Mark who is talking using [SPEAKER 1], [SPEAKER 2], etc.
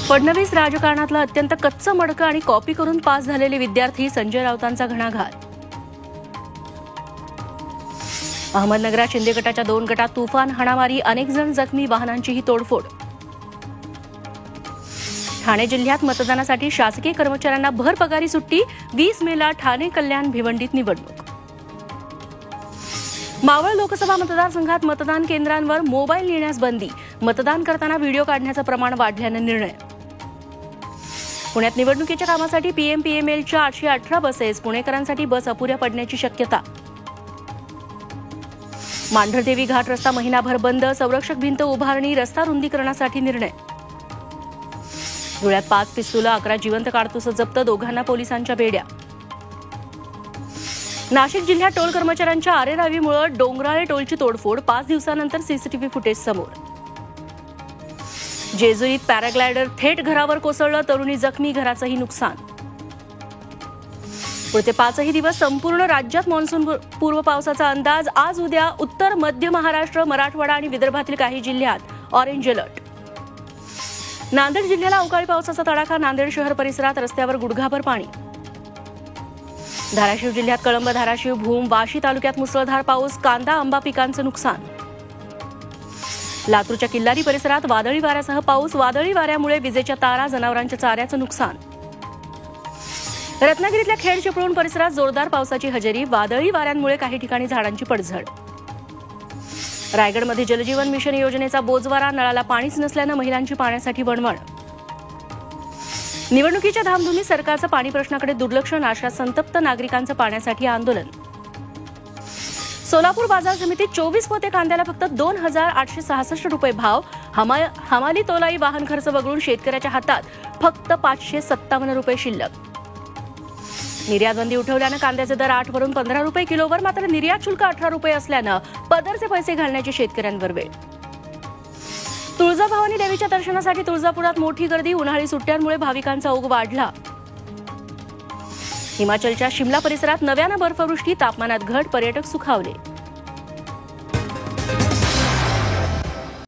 [SPEAKER 1] फडणवीस राजकारणातलं अत्यंत कच्चं मडकं आणि कॉपी करून पास झालेले विद्यार्थी संजय राऊतांचा घणाघात. अहमदनगरात शिंदे गटाच्या 2 गटात तुफान हाणामारी, अनेक जण जखमी, वाहनांचीही तोडफोड. ठाणे जिल्ह्यात मतदानासाठी शासकीय कर्मचाऱ्यांना भर पगारी सुट्टी, 20 मेला ठाणे, कल्याण, भिवंडीत निवडणूक. मावळ लोकसभा मतदारसंघात मतदान केंद्रांवर मोबाईल नेण्यास बंदी, मतदान करताना व्हिडिओ काढण्याचं प्रमाण वाढल्यानं निर्णय. पुण्यात निवडणुकीच्या कामासाठी पीएमपीएमएलच्या 818 बसेस, पुणेकरांसाठी बस अपुऱ्या पडण्याची शक्यता. मांढरदेवी घाट रस्ता महिनाभर बंद, संरक्षक भिंत उभारणी, रस्ता रुंदीकरणासाठी निर्णय. धुळ्यात 5 पिस्तुलं, 11 जिवंत काडतुसं जप्त, दोघांना पोलिसांच्या बेड्या. नाशिक जिल्ह्यात टोल कर्मचाऱ्यांच्या आरेरावीमुळे डोंगराळे टोलची तोडफोड, 5 दिवसानंतर सीसीटीव्ही फुटेज समोर. जेजुरीत पॅराग्लायडर थेट घरावर कोसळलं, तरुणी जखमी, घराचंही नुकसान. पुढचे 5ही दिवस संपूर्ण राज्यात मान्सून पूर्व पावसाचा अंदाज. आज उद्या उत्तर मध्य महाराष्ट्र, मराठवाडा आणि विदर्भातील काही जिल्ह्यात ऑरेंज अलर्ट. नांदेड जिल्ह्याला अवकाळी पावसाचा तडाखा, नांदेड शहर परिसरात रस्त्यावर गुडघाभर पाणी. धाराशिव जिल्ह्यात कळंब, धाराशिव, भूम, वाशी तालुक्यात मुसळधार पाऊस, कांदा, आंबा पिकांचं नुकसान. लातूरच्या किल्लारी परिसरात वादळी वाऱ्यासह पाऊस, वादळी वाऱ्यामुळे विजेच्या तारा, जनावरांच्या चाऱ्याचं नुकसान. रत्नागिरीतल्या खेड चिपळूण परिसरात जोरदार पावसाची हजेरी, वादळी वाऱ्यांमुळे काही ठिकाणी झाडांची पडझड. रायगडमध्ये जलजीवन मिशन योजनेचा बोजवारा, नळाला पाणीच नसल्यानं महिलांची पाण्यासाठी वणवण. निवडणुकीच्या धामधुमीत सरकारचं पाणी प्रश्नाकडे दुर्लक्ष, नाशकात संतप्त नागरिकांचं पाण्यासाठी आंदोलन. सोलापूर बाजार समितीत 24 पोते कांद्याला फक्त 2,866 रुपये भाव. हमाली तोलाई वाहन खर्च वगळून शेतकऱ्याच्या हातात फक्त 557 रुपये शिल्लक. निर्यातबंदी उठवल्यानं कांद्याचे दर 8 वरून 15 रुपये किलोवर, मात्र निर्यात शुल्क 18 रुपये असल्यानं पदरचे पैसे घालण्याची शेतकऱ्यांवर वेळ. तुळजाभवानी देवीच्या दर्शनासाठी तुळजापुरात मोठी गर्दी, उन्हाळी सुट्ट्यांमुळे भाविकांचा ओघ वाढला. हिमाचलच्या शिमला परिसरात नव्यानं बर्फवृष्टी, तापमानात घट, पर्यटक सुखावले.